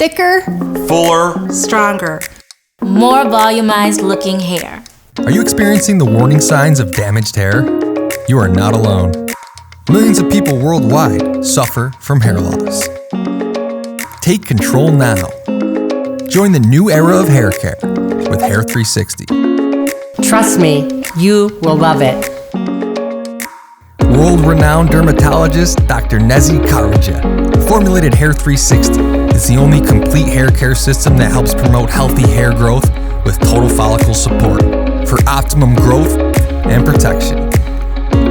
thicker, fuller, stronger, more volumized looking hair. Are you experiencing the warning signs of damaged hair? You are not alone. Millions of people worldwide suffer from hair loss. Take control now. Join the new era of hair care with Hair 360. Trust me, you will love it. World-renowned dermatologist Dr. Nezi Karaja formulated Hair 360 is the only complete hair care system that helps promote healthy hair growth with total follicle support for optimum growth and protection,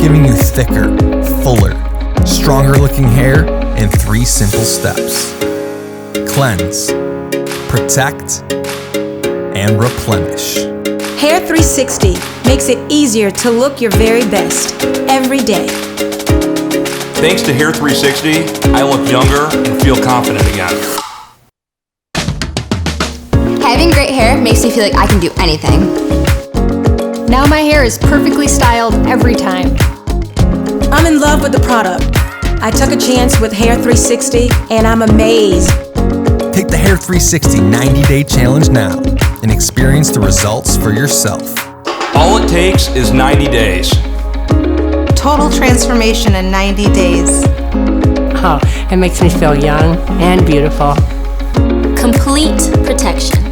giving you thicker, fuller, stronger-looking hair in 3 simple steps. Cleanse, protect, and replenish. Hair 360 makes it easier to look your very best every day. Thanks to Hair 360, I look younger and feel confident again. Having great hair makes me feel like I can do anything. Now my hair is perfectly styled every time. I'm in love with the product. I took a chance with Hair 360 and I'm amazed. Take the Hair 360 90-day challenge now and experience the results for yourself. All it takes is 90 days. Total transformation in 90 days. Oh, it makes me feel young and beautiful. Complete protection.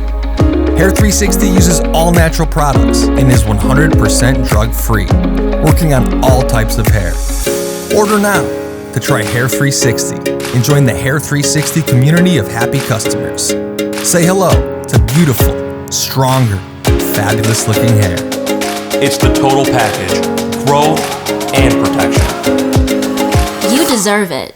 Hair 360 uses all natural products and is 100% drug-free, working on all types of hair. Order now to try Hair 360 and join the Hair 360 community of happy customers. Say hello to beautiful, stronger, fabulous-looking hair. It's the total package, growth and protection. You deserve it.